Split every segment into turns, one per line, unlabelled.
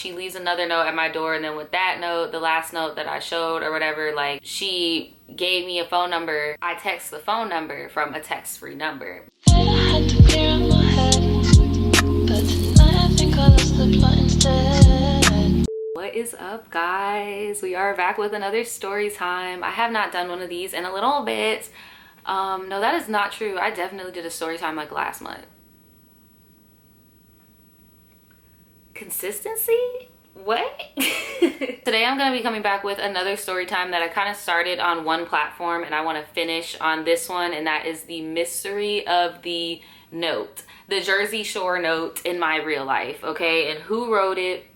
She leaves another note at my door, and then with that note, the last note that I showed or whatever, like, she gave me a phone number. I text the phone number from a text-free number. What is up, guys? We are back with another story time. I have not done one of these in a little bit. No, that is not true. I definitely did a story time like last month. Consistency? What? Today I'm going to be coming back with another story time that I kind of started on one platform and I want to finish on this one, and that is the mystery of the note. The Jersey Shore note in my real life, okay? And who wrote it,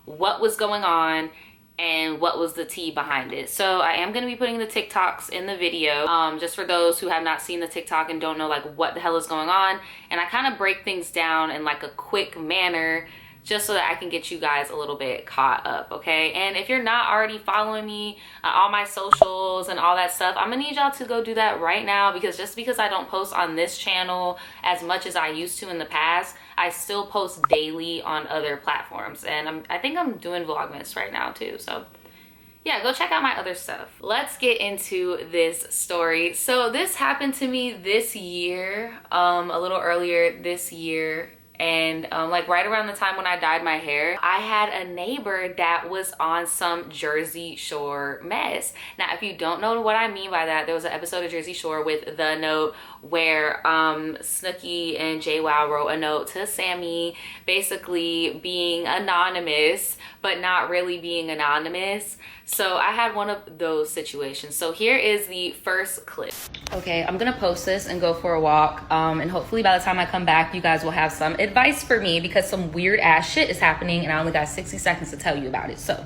what was going on, and what was the tea behind it. So I am going to be putting the TikToks in the video, just for those who have not seen the TikTok and don't know like what the hell is going on. And I kind of break things down in like a quick manner, just so that I can get you guys a little bit caught up, okay? And if you're not already following me on all my socials and all that stuff, I'm gonna need y'all to go do that right now, because just because I don't post on this channel as much as I used to in the past, I still post daily on other platforms. And I think I'm doing Vlogmas right now too, so yeah, go check out my other stuff. Let's get into this story. So this happened to me this year, a little earlier this year. And like right around the time when I dyed my hair, I had a neighbor that was on some Jersey Shore mess. Now, if you don't know what I mean by that, there was an episode of Jersey Shore with The Note where Snooki and JWoww wrote a note to Sammy, basically being anonymous, but not really being anonymous. So I had one of those situations. So here is the first clip. Okay, I'm gonna post this and go for a walk. And hopefully by the time I come back, you guys will have some advice for me, because some weird ass shit is happening and I only got 60 seconds to tell you about it. So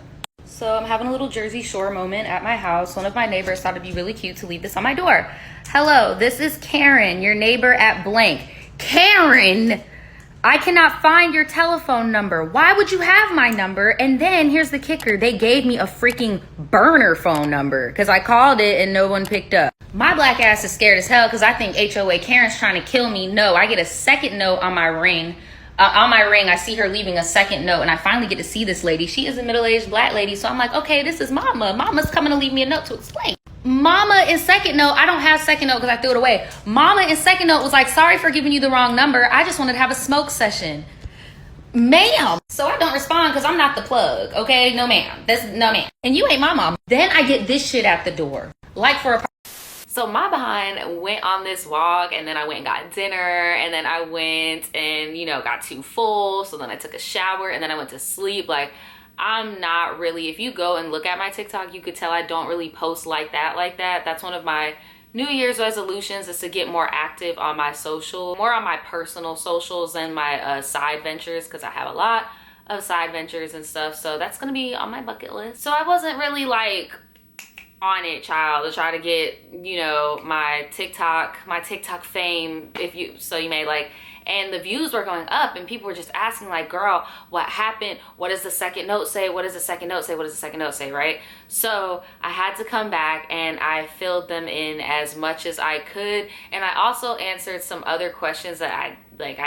I'm having a little Jersey Shore moment at my house. One of my neighbors thought it'd be really cute to leave this on my door. Hello, this is Karen, your neighbor at blank. Karen, I cannot find your telephone number. Why would you have my number? And then here's the kicker. They gave me a freaking burner phone number because I called it and no one picked up. My black ass is scared as hell because I think HOA Karen's trying to kill me. No, I get a second note on my ring. I see her leaving a second note, and I finally get to see this lady. She is a middle-aged black lady. So I'm like, okay, this is Mama. Mama's coming to leave me a note to explain. Mama in second note, I don't have second note because I threw it away. Mama in second note was like, sorry for giving you the wrong number. I just wanted to have a smoke session. Ma'am. So I don't respond because I'm not the plug, okay? No ma'am. No ma'am. And you ain't my mom. Then I get this shit at the door. Like for a... So my behind went on this walk, and then I went and got dinner, and then I went and, you know, got too full. So then I took a shower, and then I went to sleep. Like, I'm not really, if you go and look at my TikTok, you could tell I don't really post like that. That's one of my New Year's resolutions, is to get more active on my social, more on my personal socials than my side ventures, because I have a lot of side ventures and stuff. So that's gonna be on my bucket list. So I wasn't really like on it, child, to try to get, you know, my TikTok fame, you may like. And the views were going up, and people were just asking like, girl, what happened? What does the second note say? What does the second note say? What does the second note say, right? So I had to come back and I filled them in as much as I could. And I also answered some other questions that I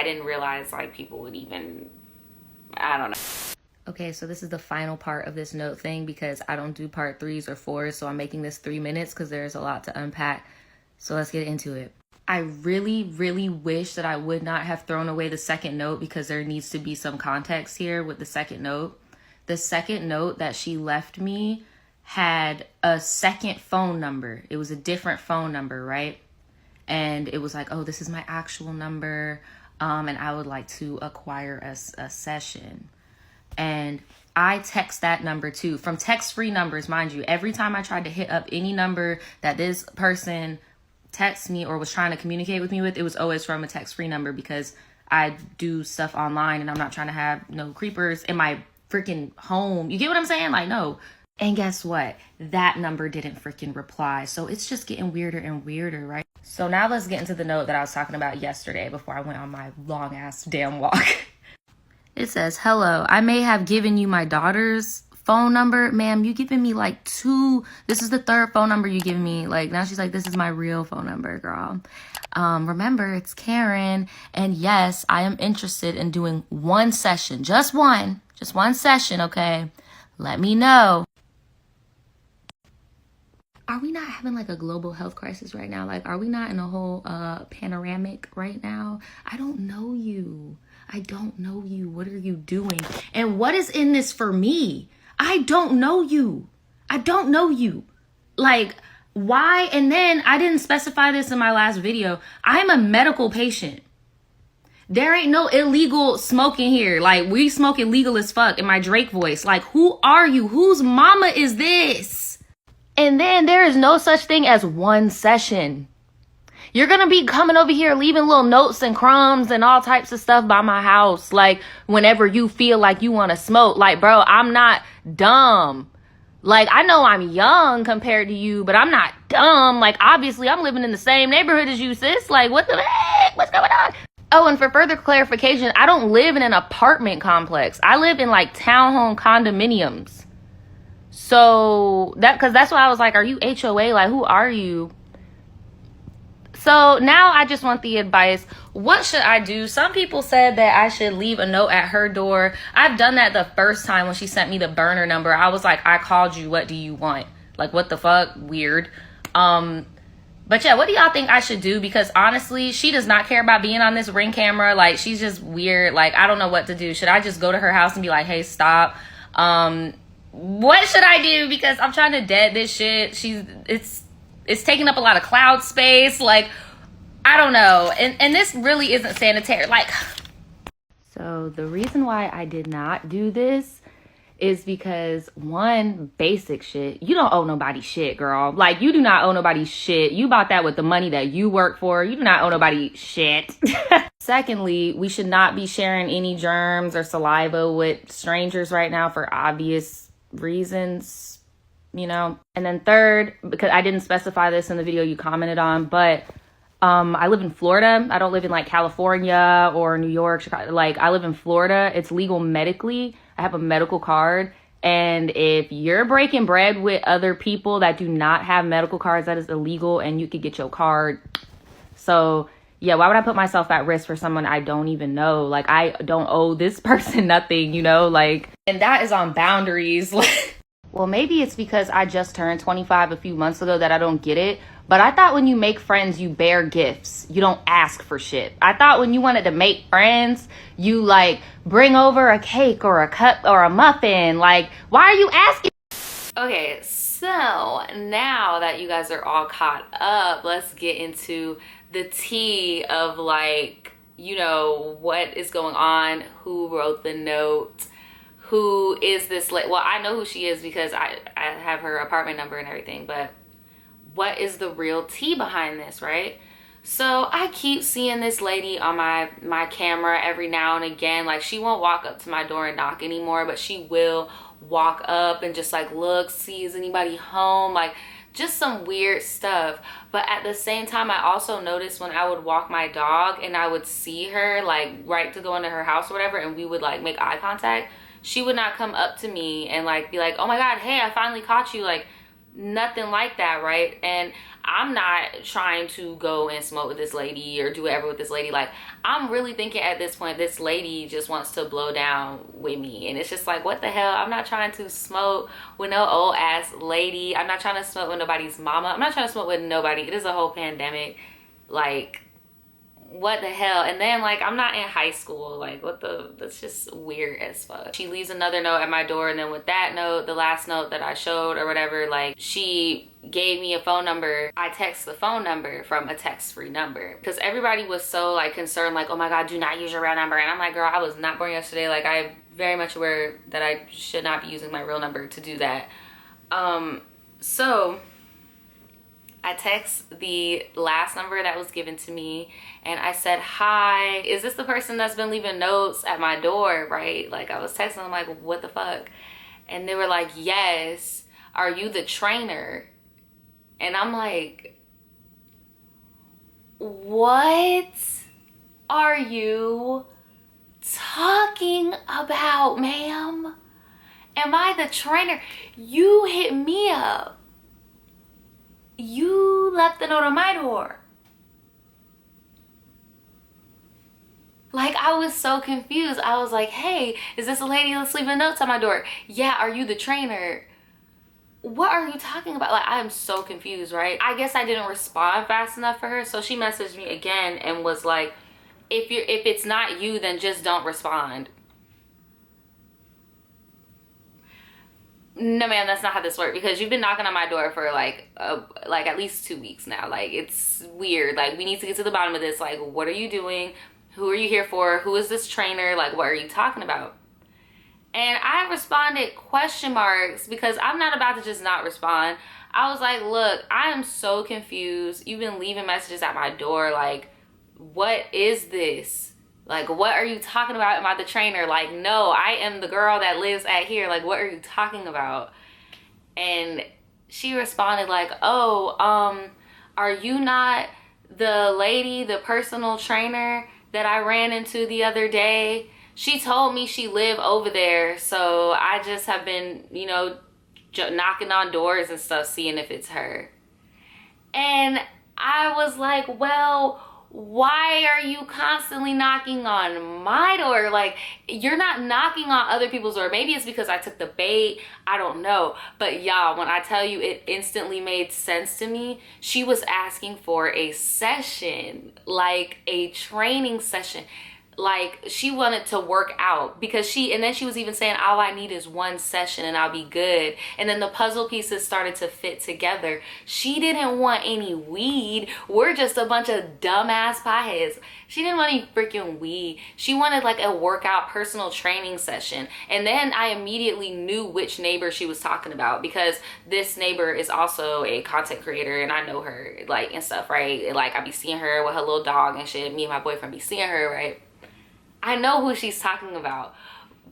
didn't realize like people would even, I don't know. Okay, so this is the final part of this note thing, because I don't do part 3s or 4s. So I'm making this 3 minutes because there's a lot to unpack. So let's get into it. I really, really wish that I would not have thrown away the second note, because there needs to be some context here with the second note. The second note that she left me had a second phone number. It was a different phone number, right? And it was like, oh, this is my actual number, and I would like to acquire a session. And I text that number too, from text-free numbers, mind you. Every time I tried to hit up any number that this person text me or was trying to communicate with me with, it was always from a text-free number, because I do stuff online and I'm not trying to have no creepers in my freaking home. You get what I'm saying? Like, no. And guess what? That number didn't freaking reply. So it's just getting weirder and weirder, right? So now let's get into the note that I was talking about yesterday before I went on my long ass damn walk. It says, hello, I may have given you my daughter's phone number. Ma'am, you giving me like 2. This is the 3rd phone number you give me. Like, now she's like, this is my real phone number, girl. Remember, it's Karen. And yes, I am interested in doing one session, just one Just one session, okay? Let me know. Are we not having like a global health crisis right now? Like, are we not in a whole panoramic right now? I don't know you. I don't know you. What are you doing? And what is in this for me? I don't know you. I don't know you. Like, why? And then I didn't specify this in my last video. I'm a medical patient. There ain't no illegal smoking here. Like, we smoking legal as fuck in my Drake voice. Like, who are you? Whose mama is this? And then there is no such thing as one session. You're going to be coming over here leaving little notes and crumbs and all types of stuff by my house. Like, whenever you feel like you want to smoke. Like, bro, I'm not dumb. Like, I know I'm young compared to you, but I'm not dumb. Like, obviously, I'm living in the same neighborhood as you, sis. Like, what the heck? What's going on? Oh, and for further clarification, I don't live in an apartment complex. I live in, like, townhome condominiums. So, because that's why I was like, are you HOA? Like, who are you? So, now I just want the advice. What should I do? Some people said that I should leave a note at her door. I've done that the first time when she sent me the burner number. I was like, I called you. What do you want? Like, what the fuck? Weird. But yeah, what do y'all think I should do? Because honestly, she does not care about being on this Ring camera. Like, she's just weird. Like, I don't know what to do. Should I just go to her house and be like, hey, stop? What should I do? Because I'm trying to dead this shit. It's taking up a lot of cloud space. Like, I don't know. And this really isn't sanitary. Like, so the reason why I did not do this is because, one, basic shit. You don't owe nobody shit, girl. Like, you do not owe nobody shit. You bought that with the money that you work for. You do not owe nobody shit. Secondly, we should not be sharing any germs or saliva with strangers right now for obvious reasons, you know. And then third, because I didn't specify this in the video you commented on, but I live in Florida. I don't live in like California or New York, Chicago. Like, I live in Florida. It's legal medically. I have a medical card. And if you're breaking bread with other people that do not have medical cards, that is illegal, and you could get your card. So yeah, why would I put myself at risk for someone I don't even know? Like, I don't owe this person nothing, you know, like, and that is on boundaries. Well, maybe it's because I just turned 25 a few months ago that I don't get it. But I thought when you make friends, you bear gifts. You don't ask for shit. I thought when you wanted to make friends, you like bring over a cake or a cup or a muffin. Like, why are you asking? Okay, so now that you guys are all caught up, let's get into the tea of, like, you know, what is going on, who wrote the note, who is this, well, I know who she is because I have her apartment number and everything, but what is the real tea behind this, right? So I keep seeing this lady on my camera every now and again. Like, she won't walk up to my door and knock anymore, but she will walk up and just like look, see, is anybody home? Like, just some weird stuff. But at the same time, I also noticed when I would walk my dog and I would see her like right to go into her house or whatever, and we would like make eye contact, she would not come up to me and like be like, oh my God, hey, I finally caught you. Like, nothing like that, right? And I'm not trying to go and smoke with this lady or do whatever with this lady. Like, I'm really thinking at this point, this lady just wants to blow down with me. And it's just like, what the hell? I'm not trying to smoke with no old ass lady. I'm not trying to smoke with nobody's mama. I'm not trying to smoke with nobody. It is a whole pandemic. Like, what the hell? And then, like, I'm not in high school. Like, what the, that's just weird as fuck. She leaves another note at my door, and then with that note, the last note that I showed or whatever, like, she gave me a phone number. I text the phone number from a text-free number because everybody was so like concerned, like, oh my God, do not use your real number. And I'm like, girl, I was not born yesterday. Like, I'm very much aware that I should not be using my real number to do that. So I text the last number that was given to me, and I said, hi, is this the person that's been leaving notes at my door, right? Like, I was texting them like, what the fuck? And they were like, yes, are you the trainer? And I'm like, what are you talking about, ma'am? Am I the trainer? You hit me up. You left the note on my door. Like, I was so confused. I was like, hey, is this a lady that's leaving notes on my door? Yeah, are you the trainer? What are you talking about? Like, I am so confused, right? I guess I didn't respond fast enough for her, so she messaged me again and was like, if it's not you, then just don't respond. No, ma'am, that's not how this works, because you've been knocking on my door for like at least 2 weeks now. Like, it's weird. Like, we need to get to the bottom of this. Like, what are you doing? Who are you here for? Who is this trainer? Like, what are you talking about? And I responded question marks, because I'm not about to just not respond. I was like, look, I am so confused. You've been leaving messages at my door. Like, what is this? Like, what are you talking about? Am I the trainer? Like, no, I am the girl that lives at here. Like, what are you talking about? And she responded like, oh, are you not the lady, the personal trainer that I ran into the other day? She told me she lived over there, so I just have been, you know, knocking on doors and stuff, seeing if it's her. And I was like, well, why are you constantly knocking on my door? Like, you're not knocking on other people's door. Maybe it's because I took the bait. I don't know. But y'all, when I tell you, it instantly made sense to me. She was asking for a session, like a training session. Like, she wanted to work out, because and then she was even saying, all I need is one session and I'll be good. And then the puzzle pieces started to fit together. She didn't want any weed. We're just a bunch of dumbass potheads. She didn't want any freaking weed. She wanted like a workout personal training session. And then I immediately knew which neighbor she was talking about, because this neighbor is also a content creator and I know her, like, and stuff, right? Like, I be seeing her with her little dog and shit. Me and my boyfriend be seeing her, right? I know who she's talking about.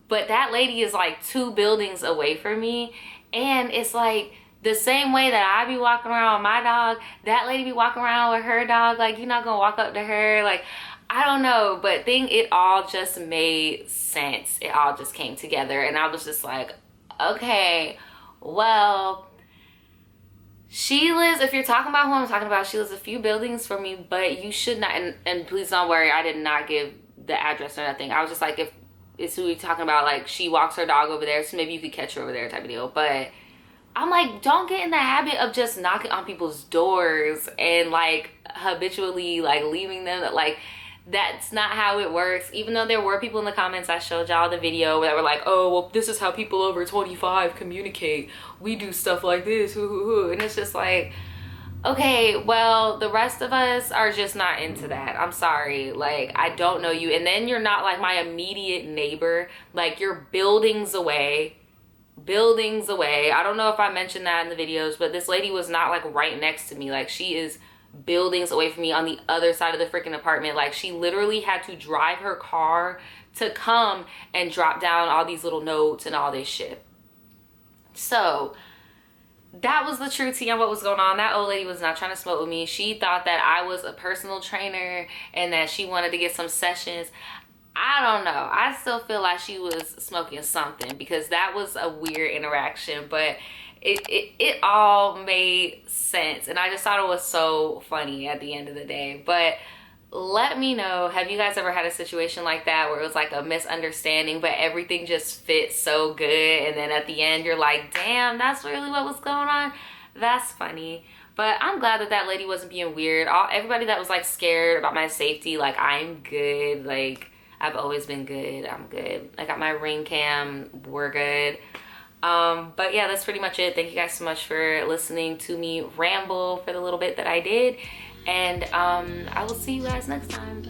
But that lady is like 2 buildings away from me. And it's like the same way that I be walking around with my dog, that lady be walking around with her dog. Like, you're not gonna walk up to her. Like, I don't know. But it all just made sense. It all just came together. And I was just like, okay, well, she lives, if you're talking about who I'm talking about, she lives a few buildings from me. But you should not, and please don't worry, I did not give the address or nothing. I was just like, if it's who you're talking about, like, she walks her dog over there, so maybe you could catch her over there type of deal. But I'm like, don't get in the habit of just knocking on people's doors and like habitually like leaving them. Like, that's not how it works. Even though there were people in the comments, I showed y'all the video that were like, oh, well, this is how people over 25 communicate. We do stuff like this, and it's just like, okay, well, the rest of us are just not into that. I'm sorry. Like, I don't know you. And then you're not like my immediate neighbor. Like, you're buildings away. Buildings away. I don't know if I mentioned that in the videos, but this lady was not like right next to me. Like, she is buildings away from me on the other side of the freaking apartment. Like, she literally had to drive her car to come and drop down all these little notes and all this shit. So that was the true tea on what was going on. That old lady was not trying to smoke with me. She thought that I was a personal trainer and that she wanted to get some sessions. I don't know. I still feel like she was smoking something, because that was a weird interaction, but it all made sense. And I just thought it was so funny at the end of the day. But let me know, have you guys ever had a situation like that where it was like a misunderstanding but everything just fits so good, and then at the end you're like, damn, that's really what was going on? That's funny. But I'm glad that that lady wasn't being weird. Everybody that was like scared about my safety, like, I'm good. Like, I've always been good. I'm good. I got my ring cam. We're good. But yeah, that's pretty much it. Thank you guys so much for listening to me ramble for the little bit that I did. And I will see you guys next time.